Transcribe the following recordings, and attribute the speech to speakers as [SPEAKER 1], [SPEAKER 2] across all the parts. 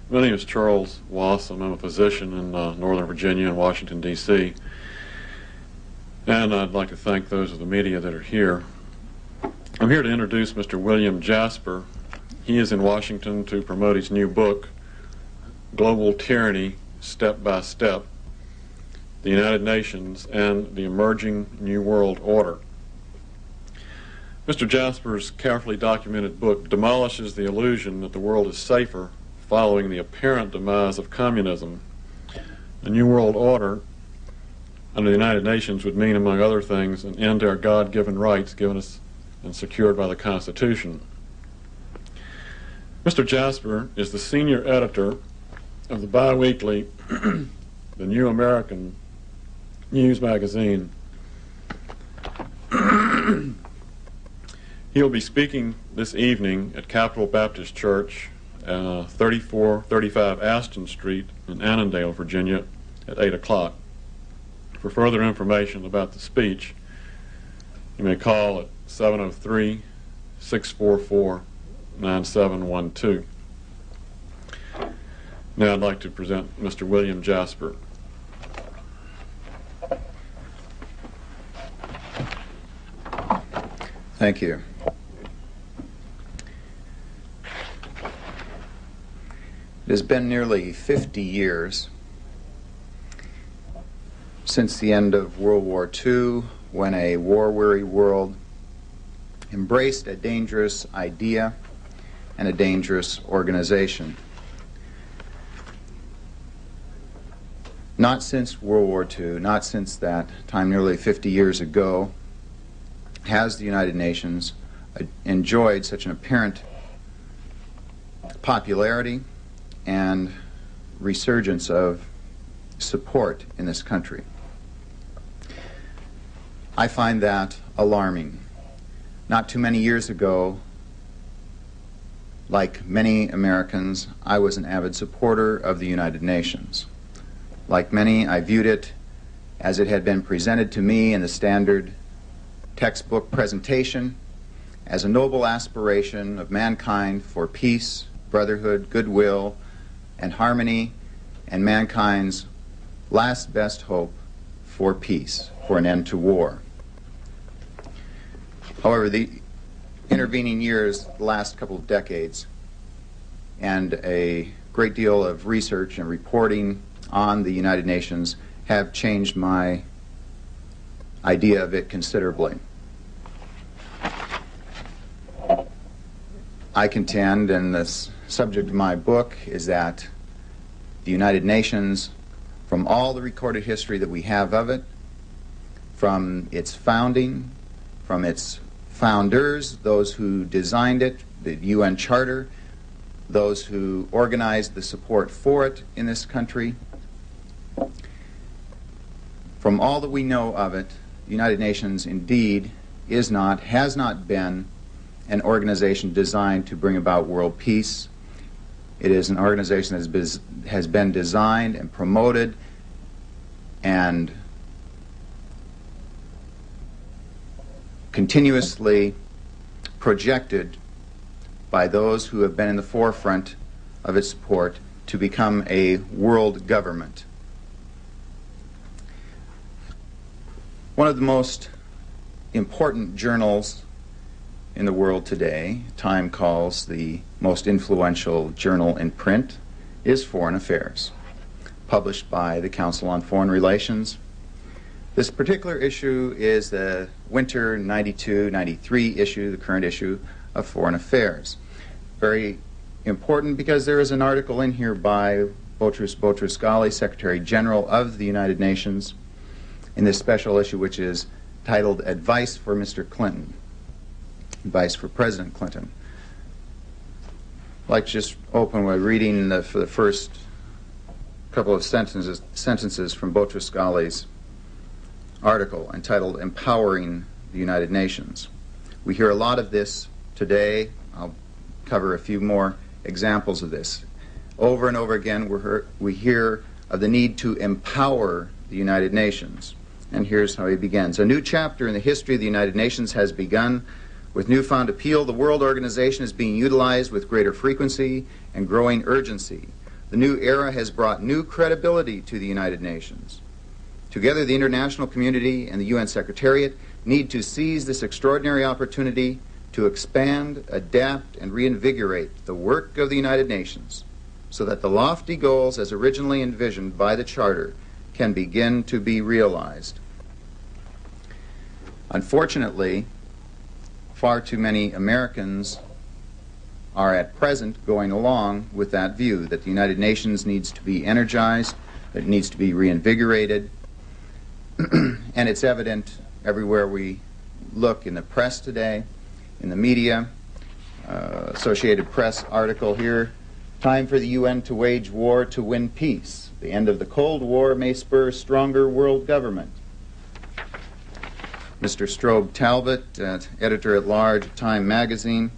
[SPEAKER 1] My name is Charles Wassam. I'm a physician in Northern Virginia and Washington, D.C. And I'd like to thank those of the media that are here. I'm here to introduce Mr. William Jasper. He is in Washington to promote his new book, Global Tyranny, Step by Step, the United Nations and the Emerging New World Order. Mr. Jasper's carefully documented book demolishes the illusion that the world is safer following the apparent demise of communism. A New World Order under the United Nations would mean, among other things, an end to our God-given rights given us and secured by the Constitution. Mr. Jasper is the senior editor of the bi-weekly The New American News magazine. He'll be speaking this evening at Capital Baptist Church, 3435 Aston Street in Annandale, Virginia, at 8 o'clock. For further information about the speech, you may call at 703-644-9712. Now I'd like to present Mr. William Jasper.
[SPEAKER 2] Thank you. It has been nearly 50 years since the end of World War II, when a war-weary world embraced a dangerous idea and a dangerous organization. Not since World War II, not since that time nearly 50 years ago, has the United Nations enjoyed such an apparent popularity and resurgence of support in this country. I find that alarming. Not too many years ago, like many Americans, I was an avid supporter of the United Nations. Like many, I viewed it as it had been presented to me in the standard textbook presentation as a noble aspiration of mankind for peace, brotherhood, goodwill, and harmony, and mankind's last best hope for peace, for an end to war. However, the intervening years, the last couple of decades, and a great deal of research and reporting on the United Nations have changed my idea of it considerably. I contend, and the subject of my book is that the United Nations, from all the recorded history that we have of it, from its founding, from its founders, those who designed it, the UN Charter, those who organized the support for it in this country, from all that we know of it, the United Nations indeed is not, has not been an organization designed to bring about world peace. It is an organization that has been designed and promoted and continuously projected by those who have been in the forefront of its support to become a world government. One of the most important journals in the world today, Time calls the most influential journal in print, is Foreign Affairs, published by the Council on Foreign Relations. This particular issue is the winter 92-93 issue, the current issue of Foreign Affairs. Very important because there is an article in here by Boutros Boutros-Ghali, Secretary General of the United Nations, in this special issue, which is titled Advice for Mr. Clinton, Advice for President Clinton. I'd like to just open by reading for the first couple of sentences from Boutros-Ghali's article entitled Empowering the United Nations. We hear a lot of this today. I'll cover a few more examples of this. Over and over again, we hear of the need to empower the United Nations. And here's how he begins. A new chapter in the history of the United Nations has begun. With newfound appeal, the World Organization is being utilized with greater frequency and growing urgency. The new era has brought new credibility to the United Nations. Together, the international community and the UN Secretariat need to seize this extraordinary opportunity to expand, adapt, and reinvigorate the work of the United Nations so that the lofty goals as originally envisioned by the Charter can begin to be realized. Unfortunately, far too many Americans are at present going along with that view that the United Nations needs to be energized, that it needs to be reinvigorated, and it's evident everywhere we look in the press today, in the media. Associated Press article here, "Time for the UN to wage war to win peace. The end of the Cold War may spur stronger world government." Mr. Strobe Talbot, editor-at-large of Time magazine,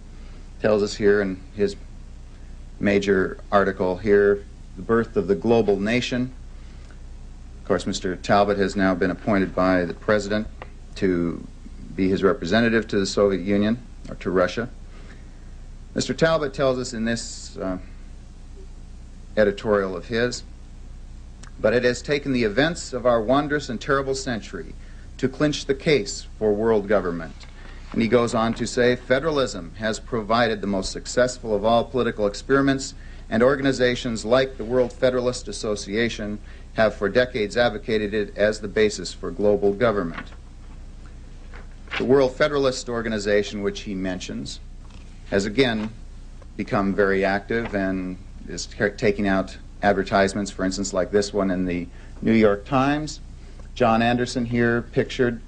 [SPEAKER 2] tells us here in his major article here, "The Birth of the Global Nation." Of course, Mr. Talbot has now been appointed by the President to be his representative to the Soviet Union, or to Russia. Mr. Talbot tells us in this editorial of his, "But it has taken the events of our wondrous and terrible century to clinch the case for world government." And he goes on to say, "Federalism has provided the most successful of all political experiments, and organizations like the World Federalist Association have for decades advocated it as the basis for global government." The World Federalist Organization, which he mentions, has again become very active and is taking out advertisements, for instance, like this one in the New York Times. John Anderson here pictured.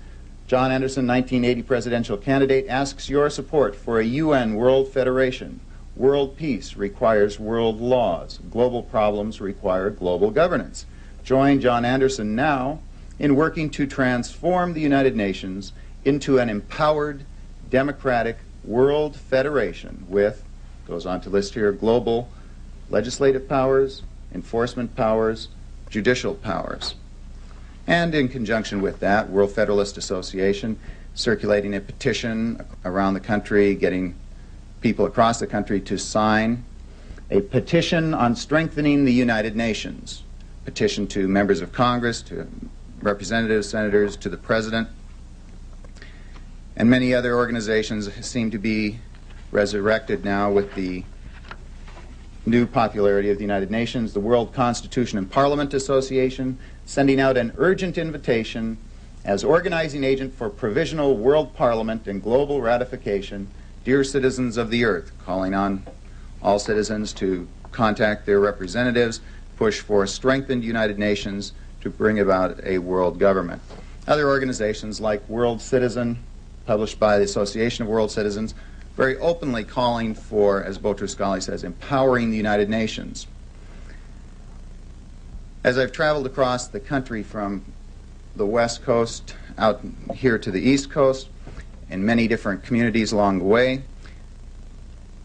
[SPEAKER 2] John Anderson, 1980 presidential candidate, asks your support for a UN World Federation. World peace requires world laws. Global problems require global governance. Join John Anderson now in working to transform the United Nations into an empowered, democratic world federation with, goes on to list here, global legislative powers, enforcement powers, judicial powers. And in conjunction with that, World Federalist Association circulating a petition around the country, getting people across the country to sign a petition on strengthening the United Nations. Petition to members of Congress, to representatives, senators, to the President. And many other organizations seem to be resurrected now with the new popularity of the United Nations. The World Constitution and Parliament Association sending out an urgent invitation as organizing agent for provisional world parliament and global ratification. Dear citizens of the earth, calling on all citizens to contact their representatives, push for a strengthened United Nations to bring about a world government. Other organizations like World Citizen, published by the Association of World Citizens, very openly calling for, as Boutros-Ghali says, empowering the United Nations. As I've traveled across the country from the West Coast out here to the East Coast, in many different communities along the way,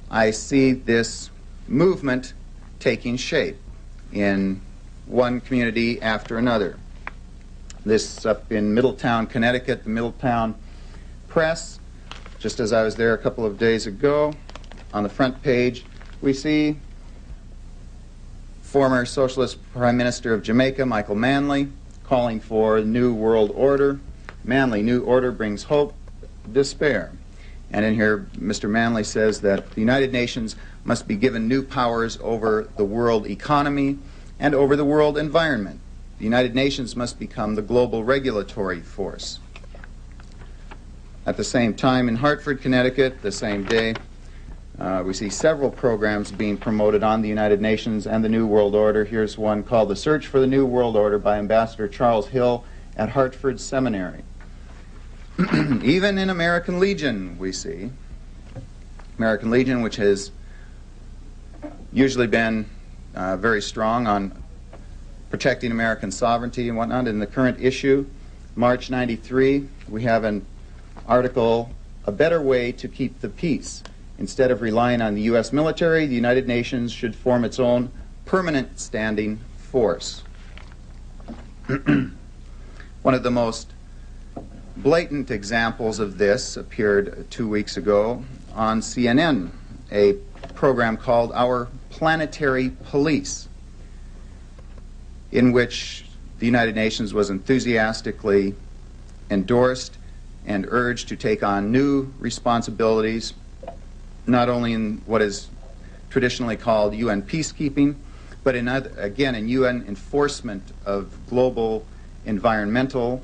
[SPEAKER 2] I see this movement taking shape in one community after another. This up in Middletown, Connecticut, the Middletown Press. Just as I was there a couple of days ago, on the front page, we see former Socialist Prime Minister of Jamaica, Michael Manley, calling for a new world order. Manley, new order brings hope, despair. And in here, Mr. Manley says that the United Nations must be given new powers over the world economy and over the world environment. The United Nations must become the global regulatory force. At the same time, in Hartford, Connecticut, the same day, we see several programs being promoted on the United Nations and the New World Order. Here's one called The Search for the New World Order by Ambassador Charles Hill at Hartford Seminary. Even in American Legion, we see. American Legion, which has usually been very strong on protecting American sovereignty and whatnot. In the current issue, March 93, we have an article, A Better Way to Keep the Peace. Instead of relying on the U.S. military, the United Nations should form its own permanent standing force. One of the most blatant examples of this appeared 2 weeks ago on CNN, a program called Our Planetary Police. in which the United Nations was enthusiastically endorsed and urged to take on new responsibilities, not only in what is traditionally called UN peacekeeping, but in UN enforcement of global environmental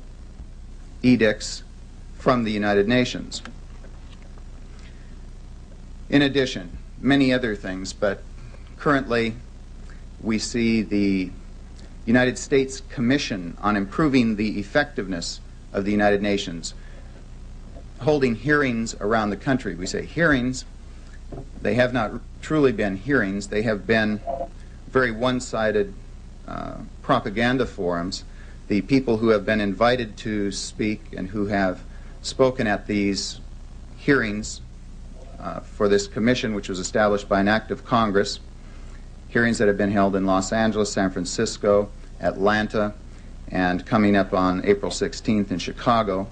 [SPEAKER 2] edicts from the United Nations. In addition, many other things, but currently we see the United States Commission on Improving the Effectiveness of the United Nations holding hearings around the country. We say hearings. They have not truly been hearings. They have been very one-sided propaganda forums. The people who have been invited to speak and who have spoken at these hearings for this commission, which was established by an act of Congress, hearings that have been held in Los Angeles, San Francisco, Atlanta, and coming up on April 16th in Chicago.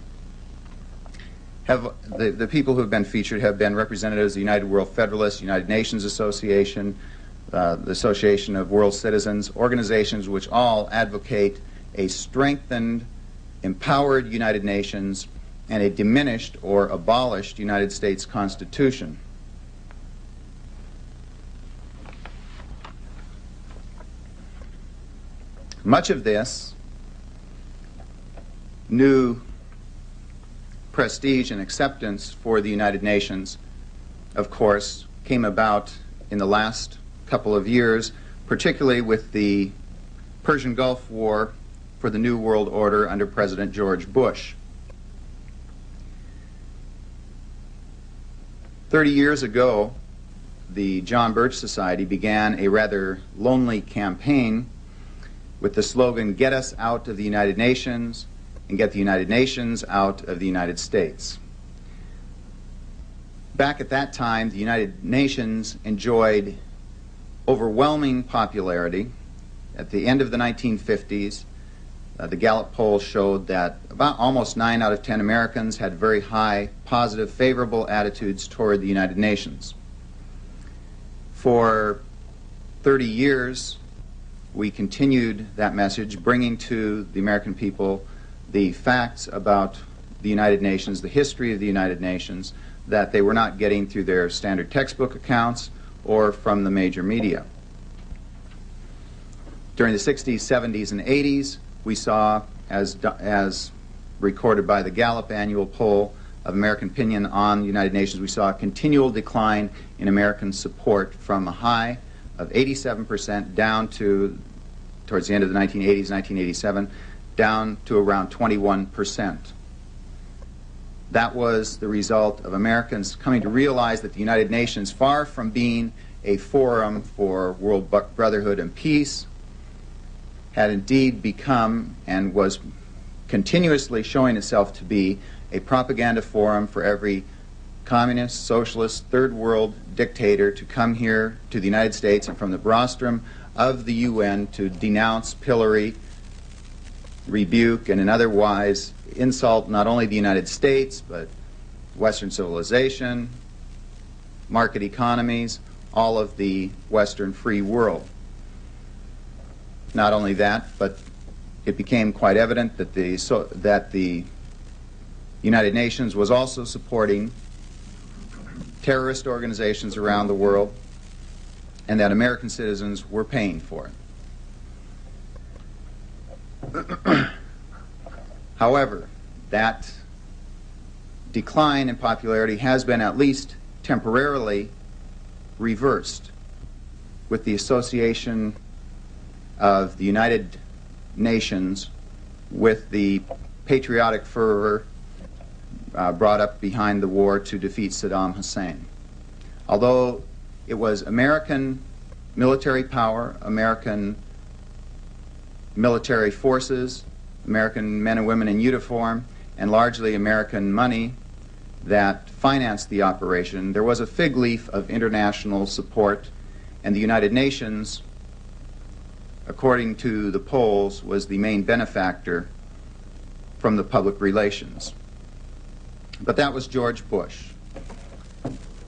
[SPEAKER 2] The people who have been featured have been representatives of the United World Federalists, United Nations Association, the Association of World Citizens, organizations which all advocate a strengthened, empowered United Nations and a diminished or abolished United States Constitution. Much of this new prestige and acceptance for the United Nations, of course, came about in the last couple of years, particularly with the Persian Gulf War for the New World Order under President George Bush. 30 years ago, the John Birch Society began a rather lonely campaign with the slogan, "Get us out of the United Nations and get the United Nations out of the United States." Back at that time, the United Nations enjoyed overwhelming popularity. At the end of the 1950s, the Gallup poll showed that about almost 9 out of 10 Americans had very high, positive, favorable attitudes toward the United Nations. For 30 years, we continued that message, bringing to the American people the facts about the United Nations, the history of the United Nations, that they were not getting through their standard textbook accounts or from the major media. During the 60s, 70s, and 80s, we saw, as recorded by the Gallup annual poll of American opinion on the United Nations, we saw a continual decline in American support from a high of 87% down to, towards the end of the 1980s, 1987, down to around 21%. That was the result of Americans coming to realize that the United Nations, far from being a forum for world brotherhood and peace, had indeed become and was continuously showing itself to be a propaganda forum for every communist, socialist, third world dictator to come here to the United States and from the rostrum of the UN to denounce, pillory, rebuke, and in otherwise insult not only the United States, but Western civilization, market economies, all of the Western free world. Not only that, but it became quite evident that the United Nations was also supporting terrorist organizations around the world, and that American citizens were paying for it. However, that decline in popularity has been at least temporarily reversed with the association of the United Nations with the patriotic fervor brought up behind the war to defeat Saddam Hussein. Although it was American military power, American military forces, American men and women in uniform, and largely American money that financed the operation, there was a fig leaf of international support, and the United Nations, according to the polls, was the main benefactor from the public relations. But that was George Bush.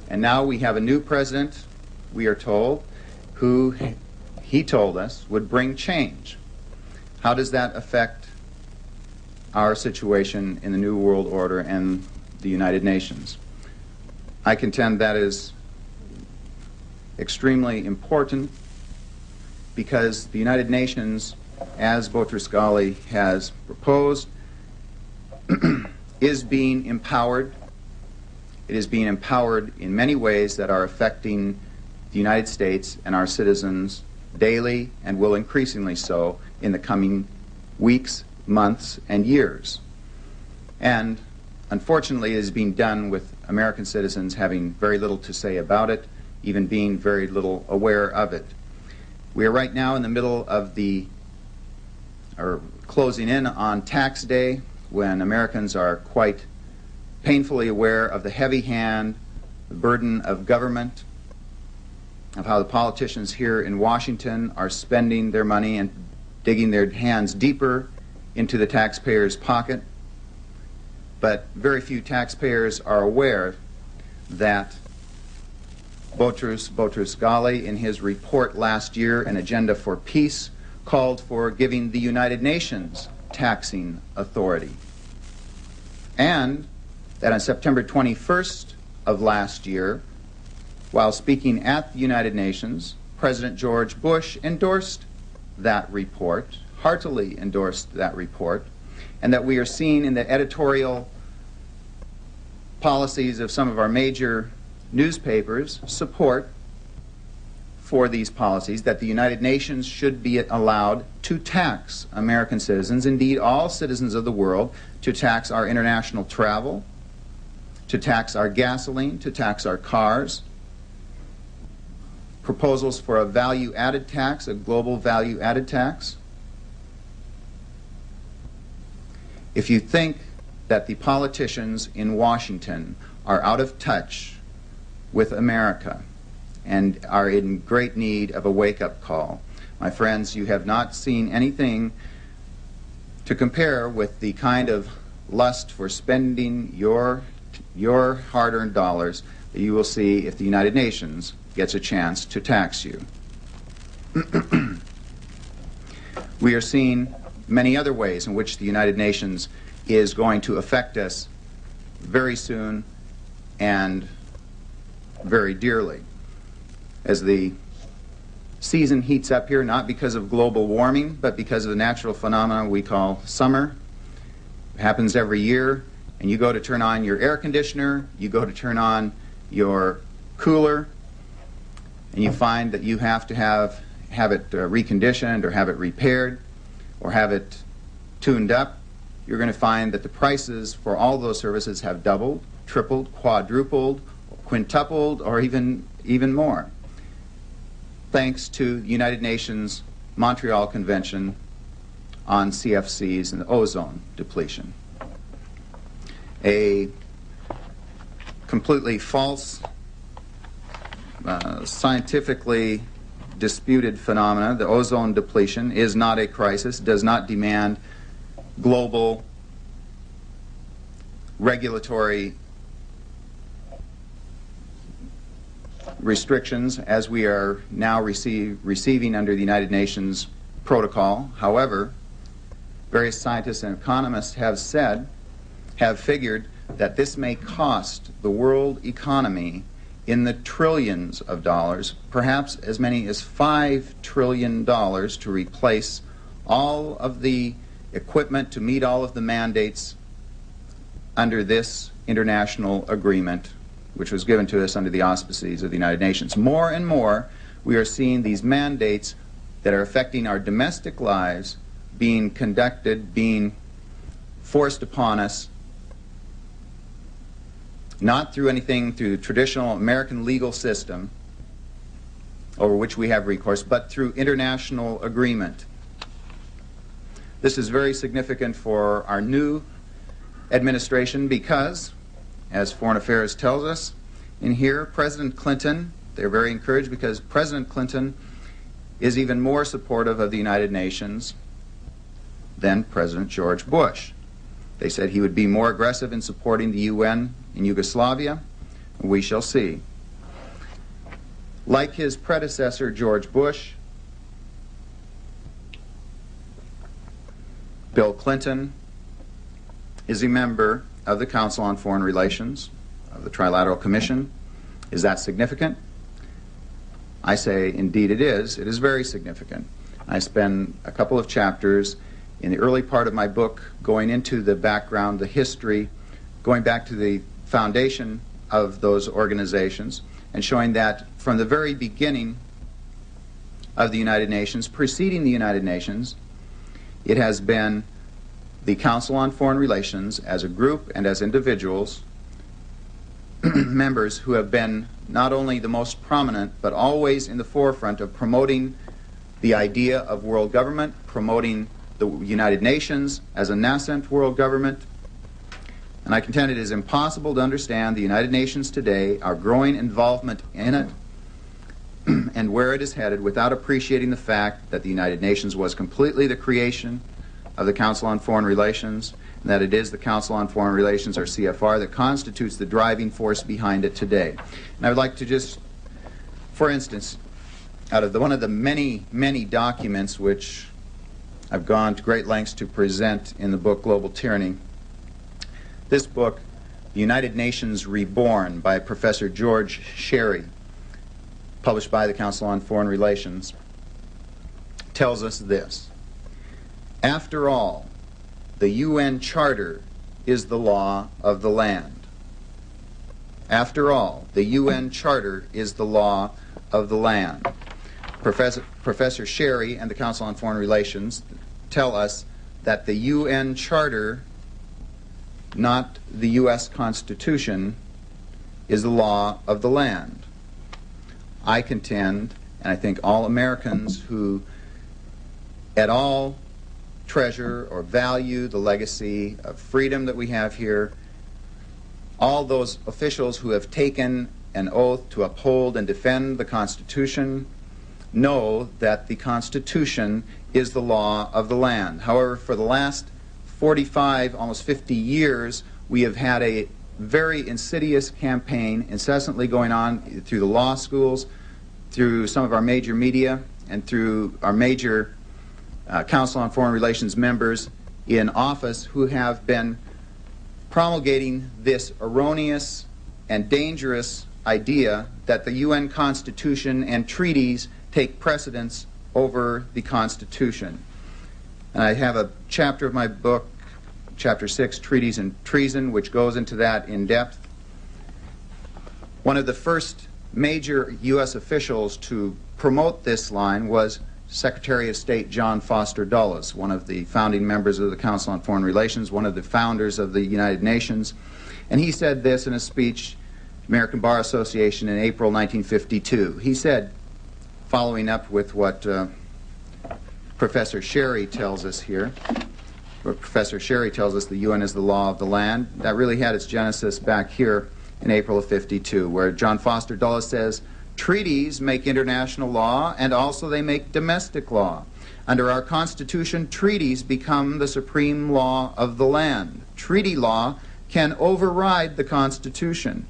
[SPEAKER 2] And now we have a new president, we are told, who he told us would bring change. How does that affect our situation in the New World Order and the United Nations? I contend that is extremely important because the United Nations, as Boutros-Ghali has proposed, is being empowered. It is being empowered in many ways that are affecting the United States and our citizens daily and will increasingly so in the coming weeks, months, and years. And unfortunately, it is being done with American citizens having very little to say about it, even being very little aware of it. We are right now in the middle of closing in on tax day, when Americans are quite painfully aware of the heavy hand, the burden of government, of how the politicians here in Washington are spending their money and digging their hands deeper into the taxpayer's pocket. But very few taxpayers are aware that Boutros-Ghali, in his report last year, An Agenda for Peace, called for giving the United Nations taxing authority. And that on September 21st of last year, while speaking at the United Nations, President George Bush endorsed that report, heartily endorsed that report, and that we are seeing in the editorial policies of some of our major newspapers support for these policies, that the United Nations should be allowed to tax American citizens, indeed all citizens of the world, to tax our international travel, to tax our gasoline, to tax our cars. Proposals for a value-added tax, a global value-added tax. If you think that the politicians in Washington are out of touch with America and are in great need of a wake-up call, my friends, you have not seen anything to compare with the kind of lust for spending your hard-earned dollars that you will see if the United Nations gets a chance to tax you. We are seeing many other ways in which the United Nations is going to affect us very soon and very dearly. As the season heats up here, not because of global warming, but because of the natural phenomena we call summer. It happens every year, and you go to turn on your air conditioner, you go to turn on your cooler, and you find that you have to have it reconditioned or have it repaired or have it tuned up. You're going to find that the prices for all those services have doubled, tripled, quadrupled, quintupled, or even more, thanks to the United Nations Montreal Convention on CFCs and ozone depletion. A completely false, scientifically disputed phenomena. The ozone depletion is not a crisis, does not demand global regulatory restrictions as we are now receiving under the United Nations protocol. However, various scientists and economists have figured that this may cost the world economy in the trillions of dollars, perhaps as many as $5 trillion to replace all of the equipment to meet all of the mandates under this international agreement, which was given to us under the auspices of the United Nations. More and more, we are seeing these mandates that are affecting our domestic lives being conducted, being forced upon us, not through anything through the traditional American legal system over which we have recourse, but through international agreement. This is very significant for our new administration because, as Foreign Affairs tells us in here, President Clinton, they're very encouraged because President Clinton is even more supportive of the United Nations than President George Bush. They said he would be more aggressive in supporting the UN in Yugoslavia. We shall see. Like his predecessor, George Bush, Bill Clinton is a member of the Council on Foreign Relations, of the Trilateral Commission. Is that significant? I say, indeed it is. It is very significant. I spend a couple of chapters in the early part of my book going into the background, the history, going back to the foundation of those organizations, and showing that from the very beginning of the United Nations, preceding the United Nations, it has been the Council on Foreign Relations as a group and as individuals, members who have been not only the most prominent, but always in the forefront of promoting the idea of world government, promoting the United Nations as a nascent world government. And I contend it is impossible to understand the United Nations today, our growing involvement in it, and where it is headed without appreciating the fact that the United Nations was completely the creation of the Council on Foreign Relations, and that it is the Council on Foreign Relations, or CFR, that constitutes the driving force behind it today. And I would like to just, for instance, out of one of the many, many documents which I've gone to great lengths to present in the book Global Tyranny, this book, The United Nations Reborn, by Professor George Sherry, published by the Council on Foreign Relations, tells us this: after all, the UN Charter is the law of the land. After all, the UN Charter is the law of the land. Professor Sherry and the Council on Foreign Relations tell us that the UN Charter, not the U.S. Constitution, is the law of the land. I contend, and I think all Americans who at all treasure or value the legacy of freedom that we have here, all those officials who have taken an oath to uphold and defend the Constitution, know that the Constitution is the law of the land. However, for the last 45, almost 50 years, we have had a very insidious campaign incessantly going on through the law schools, through some of our major media, and through our major Council on Foreign Relations members in office, who have been promulgating this erroneous and dangerous idea that the UN Constitution and treaties take precedence over the Constitution. And I have a chapter of my book, Chapter 6, Treaties and Treason, which goes into that in depth. One of the first major U.S. officials to promote this line was Secretary of State John Foster Dulles, one of the founding members of the Council on Foreign Relations, one of the founders of the United Nations. And he said this in a speech, American Bar Association, in April 1952. He said, following up with what Professor Sherry tells us here, where Professor Sherry tells us the UN is the law of the land, that really had its genesis back here in April of '52, where John Foster Dulles says, treaties make international law, and also they make domestic law. Under our Constitution, treaties become the supreme law of the land. Treaty law can override the Constitution.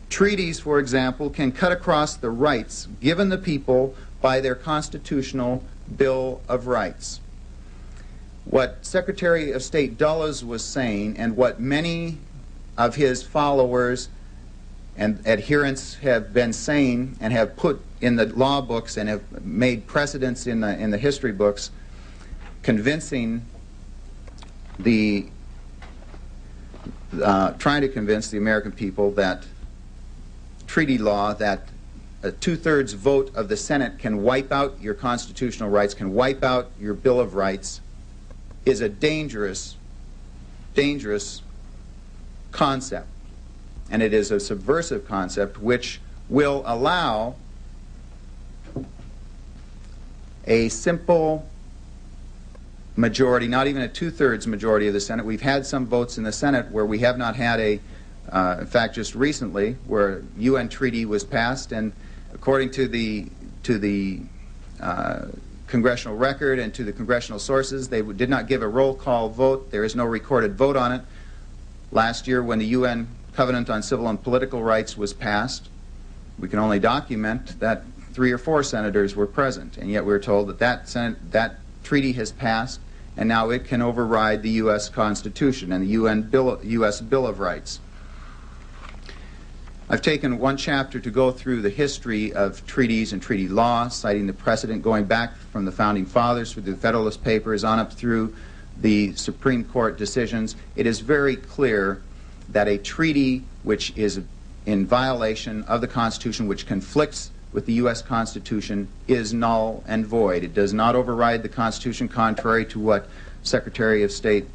[SPEAKER 2] Treaties, for example, can cut across the rights given the people by their constitutional Bill of Rights. What Secretary of State Dulles was saying, and what many of his followers and adherents have been saying and have put in the law books and have made precedents in the history books, convincing the trying to convince the American people that treaty law, that a two-thirds vote of the Senate can wipe out your constitutional rights, can wipe out your Bill of Rights, is a dangerous, dangerous concept. And it is a subversive concept which will allow a simple majority, not even a two-thirds majority of the Senate. We've had some votes in the Senate where we have not had a, in fact, just recently, where a UN treaty was passed, and according to the congressional record and to the congressional sources, they did not give a roll call vote. There is no recorded vote on it. Last year, when the UN Covenant on Civil and Political Rights was passed, we can only document that 3 or 4 senators were present, and yet we're told that that treaty has passed, and now it can override the U.S. Constitution and the U.S. Bill of Rights. I've taken one chapter to go through the history of treaties and treaty law, citing the precedent going back from the Founding Fathers through the Federalist Papers on up through the Supreme Court decisions. It is very clear that a treaty which is in violation of the Constitution, which conflicts with the U.S. Constitution, is null and void. It does not override the Constitution, contrary to what Secretary of State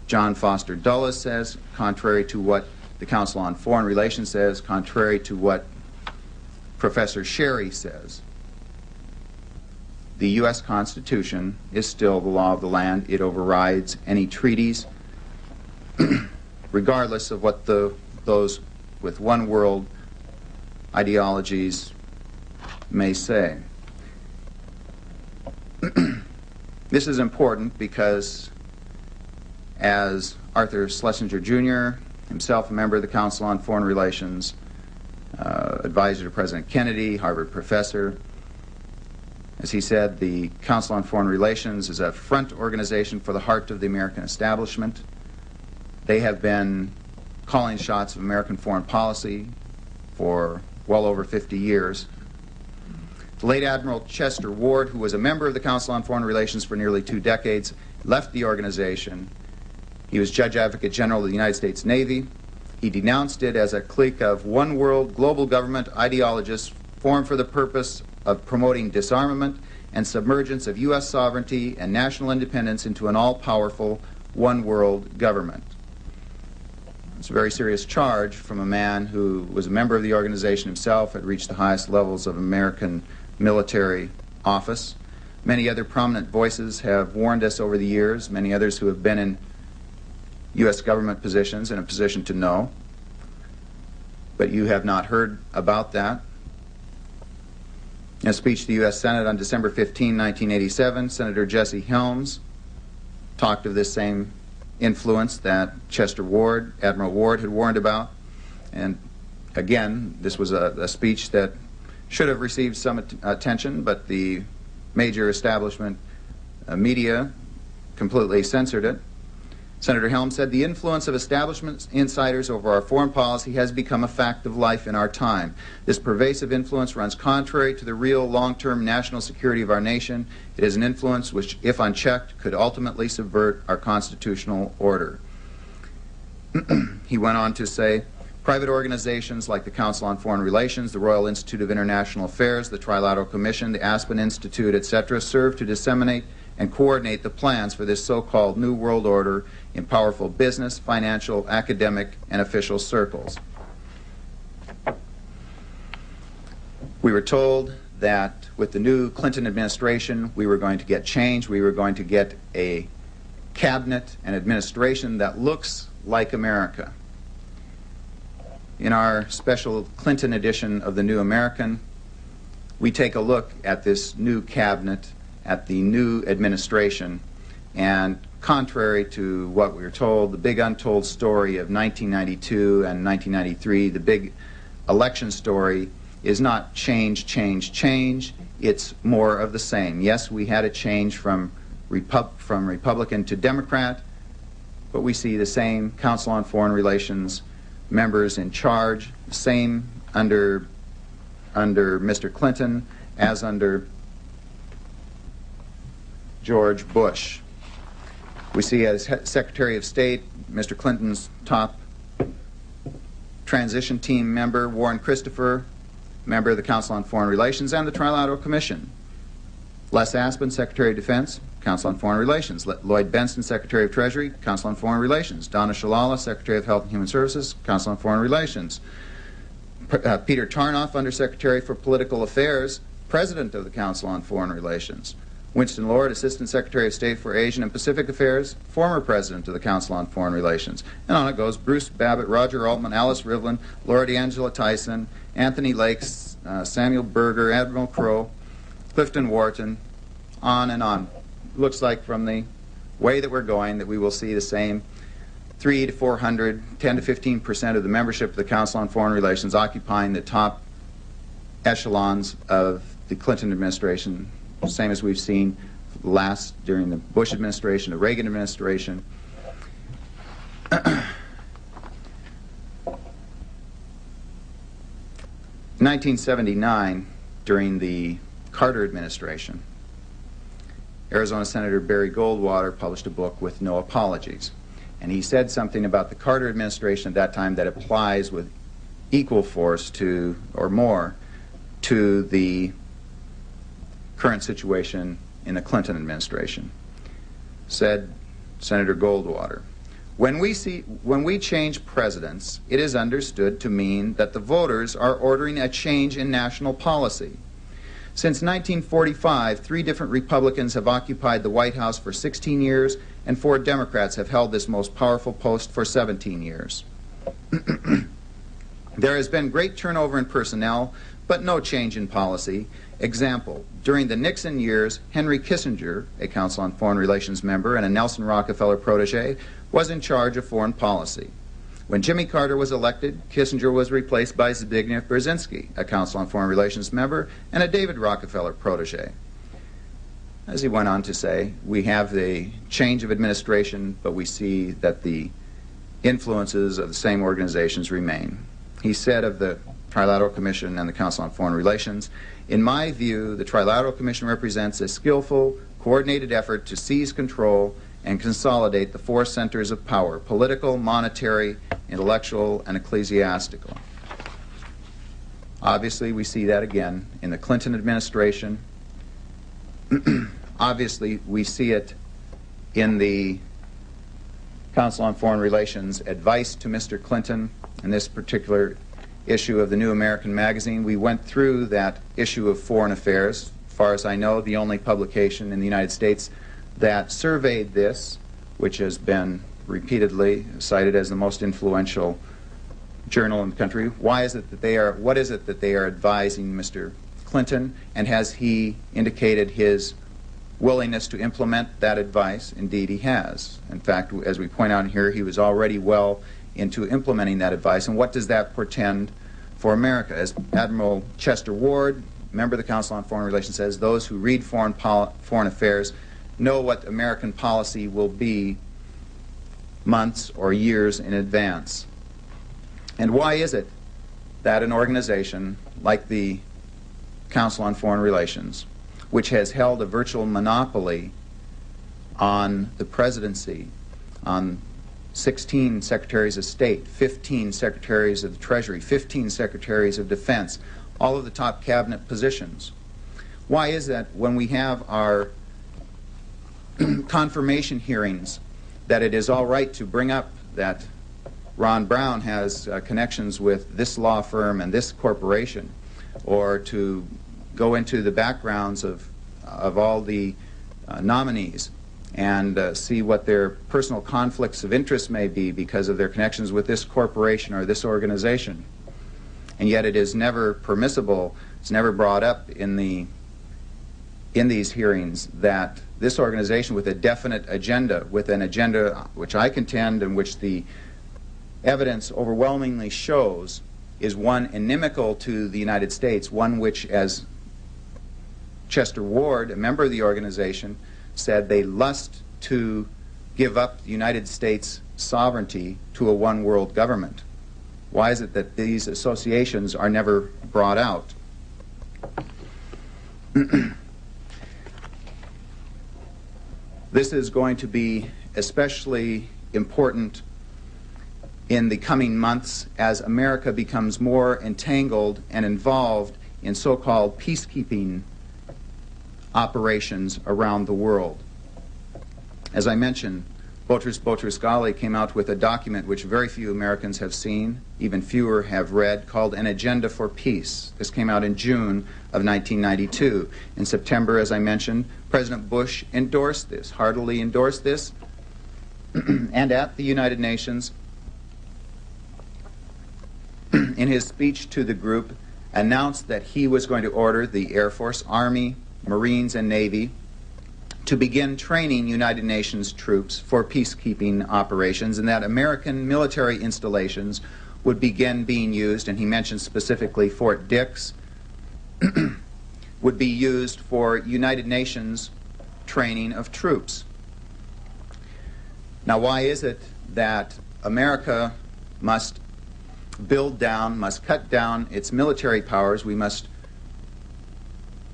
[SPEAKER 2] John Foster Dulles says, contrary to what the Council on Foreign Relations says, contrary to what Professor Sherry says. The U.S. Constitution is still the law of the land. It overrides any treaties, regardless of what those with one world ideologies may say. This is important because, as Arthur Schlesinger Jr., himself a member of the Council on Foreign Relations, advisor to President Kennedy, Harvard professor, as he said, the Council on Foreign Relations is a front organization for the heart of the American establishment. They have been calling shots of American foreign policy for well over 50 years. The late Admiral Chester Ward, who was a member of the Council on Foreign Relations for nearly 2 decades, left the organization. He was Judge Advocate General of the United States Navy. He denounced it as a clique of one-world global government ideologists formed for the purpose of promoting disarmament and submergence of U.S. sovereignty and national independence into an all-powerful one-world government. It's a very serious charge from a man who was a member of the organization himself, had reached the highest levels of American military office. Many other prominent voices have warned us over the years, many others who have been in U.S. government positions in a position to know. But you have not heard about that. In a speech to the U.S. Senate on December 15, 1987, Senator Jesse Helms talked of this same influence that Chester Ward, Admiral Ward, had warned about. And again, this was a speech that should have received some attention, but the major establishment media completely censored it. Senator Helms said, "The influence of establishment insiders over our foreign policy has become a fact of life in our time. This pervasive influence runs contrary to the real long-term national security of our nation. It is an influence which, if unchecked, could ultimately subvert our constitutional order." He went on to say, "Private organizations like the Council on Foreign Relations, the Royal Institute of International Affairs, the Trilateral Commission, the Aspen Institute, etc., serve to disseminate and coordinate the plans for this so-called New World Order in powerful business, financial, academic, and official circles." We were told that with the new Clinton administration, we were going to get change. We were going to get a cabinet and administration that looks like America. In our special Clinton edition of the New American, we take a look at this new cabinet, at the new administration, and contrary to what we were told, the big untold story of 1992 and 1993, the big election story, is not change, change, change. It's more of the same. Yes, we had a change from Republican to Democrat, but we see the same Council on Foreign Relations members in charge, the same under Mr. Clinton as under George Bush. We see as Secretary of State, Mr. Clinton's top transition team member, Warren Christopher, member of the Council on Foreign Relations and the Trilateral Commission. Les Aspin, Secretary of Defense, Council on Foreign Relations. Lloyd Benston, Secretary of Treasury, Council on Foreign Relations. Donna Shalala, Secretary of Health and Human Services, Council on Foreign Relations. Peter Tarnoff, Undersecretary for Political Affairs, President of the Council on Foreign Relations. Winston Lord, Assistant Secretary of State for Asian and Pacific Affairs, former President of the Council on Foreign Relations. And on it goes: Bruce Babbitt, Roger Altman, Alice Rivlin, Laura D'Angela Tyson, Anthony Lakes, Samuel Berger, Admiral Crowe, Clifton Wharton, on and on. Looks like from the way that we're going that we will see the same 300 to 400, 10 to 15% of the membership of the Council on Foreign Relations occupying the top echelons of the Clinton administration, same as we've seen during the Bush administration, the Reagan administration. 1979, during the Carter administration, Arizona Senator Barry Goldwater published a book with no apologies. And he said something about the Carter administration at that time that applies with equal force to, or more, to the current situation in the Clinton administration. Said Senator Goldwater, when we change presidents, it is understood to mean that the voters are ordering a change in national policy. Since 1945, 3 different Republicans have occupied the White House for 16 years, and 4 Democrats have held this most powerful post for 17 years. There has been great turnover in personnel, but no change in policy. Example, during the Nixon years, Henry Kissinger, a Council on Foreign Relations member and a Nelson Rockefeller protege, was in charge of foreign policy. When Jimmy Carter was elected, Kissinger was replaced by Zbigniew Brzezinski, a Council on Foreign Relations member and a David Rockefeller protege. As he went on to say, we have the change of administration, but we see that the influences of the same organizations remain. He said of the Trilateral Commission and the Council on Foreign Relations, in my view, the Trilateral Commission represents a skillful, coordinated effort to seize control and consolidate the 4 centers of power: political, monetary, intellectual, and ecclesiastical. Obviously, we see that again in the Clinton administration. Obviously, we see it in the Council on Foreign Relations advice to Mr. Clinton in this particular issue of the New American Magazine. We went through that issue of Foreign Affairs. As far as I know, the only publication in the United States that surveyed this, which has been repeatedly cited as the most influential journal in the country. What is it that they are advising Mr. Clinton, and has he indicated his willingness to implement that advice? Indeed, he has. In fact, as we point out here, he was already well into implementing that advice. And what does that portend for America? As Admiral Chester Ward, member of the Council on Foreign Relations, says, those who read foreign affairs know what American policy will be months or years in advance. And why is it that an organization like the Council on Foreign Relations, which has held a virtual monopoly on the presidency, on 16 secretaries of state, 15 secretaries of the Treasury, 15 secretaries of defense, all of the top cabinet positions, why is that when we have our confirmation hearings that it is all right to bring up that Ron Brown has connections with this law firm and this corporation, or to go into the backgrounds of all the nominees and see what their personal conflicts of interest may be because of their connections with this corporation or this organization. And yet it is never permissible, it's never brought up in these hearings that this organization with a definite agenda, with an agenda which I contend and which the evidence overwhelmingly shows is one inimical to the United States, one which, as Chester Ward, a member of the organization, said they lust to give up the United States sovereignty to a one-world government. Why is it that these associations are never brought out? This is going to be especially important in the coming months as America becomes more entangled and involved in so-called peacekeeping operations around the world. As I mentioned, Boutros Boutros-Ghali came out with a document which very few Americans have seen, even fewer have read, called An Agenda for Peace. This came out in June of 1992. In September, as I mentioned, President Bush endorsed this, heartily endorsed this, and at the United Nations, in his speech to the group, announced that he was going to order the Air Force, Army, Marines, and Navy to begin training United Nations troops for peacekeeping operations, and that American military installations would begin being used, and he mentioned specifically Fort Dix, would be used for United Nations training of troops. Now, why is it that America must cut down its military powers? We must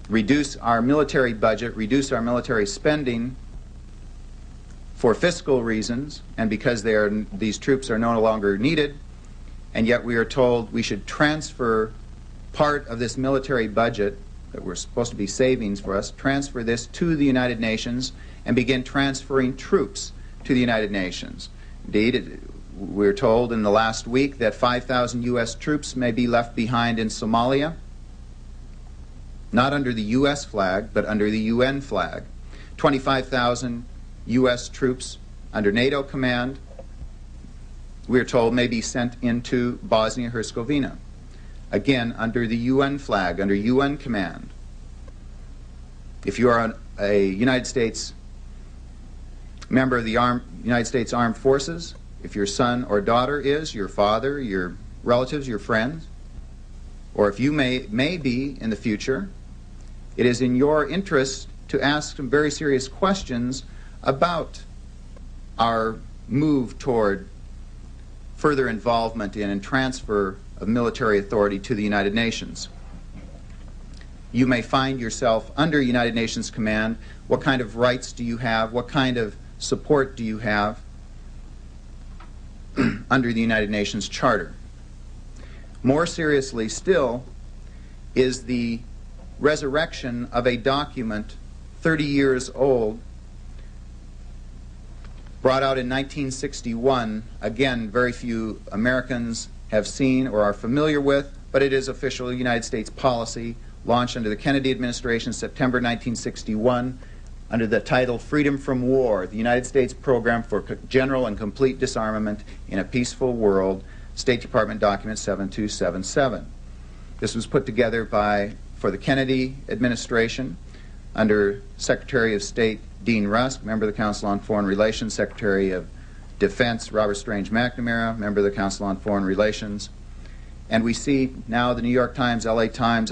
[SPEAKER 2] reduce our military budget, reduce our military spending for fiscal reasons, and because these troops are no longer needed, and yet we are told we should transfer part of this military budget that we're supposed to be savings for us, transfer this to the United Nations and begin transferring troops to the United Nations. Indeed, we're told in the last week that 5,000 U.S. troops may be left behind in Somalia, not under the U.S. flag, but under the UN flag. 25,000 U.S. troops under NATO command, we are told, may be sent into Bosnia-Herzegovina, again under the UN flag, under UN command. If you are a United States member of the United States Armed Forces, if your son or daughter is, your father, your relatives, your friends, or if you may be in the future, it is in your interest to ask some very serious questions about our move toward further involvement in and transfer of military authority to the United Nations. You may find yourself under United Nations command. What kind of rights do you have? What kind of support do you have under the United Nations Charter? More seriously still is the resurrection of a document 30 years old, brought out in 1961. Again, very few Americans have seen or are familiar with, but it is official United States policy, launched under the Kennedy administration September 1961 under the title Freedom from War, the United States Program for General and Complete Disarmament in a Peaceful World, State Department document 7277. This was put together for the Kennedy administration under Secretary of State Dean Rusk, member of the Council on Foreign Relations, Secretary of Defense Robert Strange McNamara, member of the Council on Foreign Relations. And we see now the New York Times, LA Times,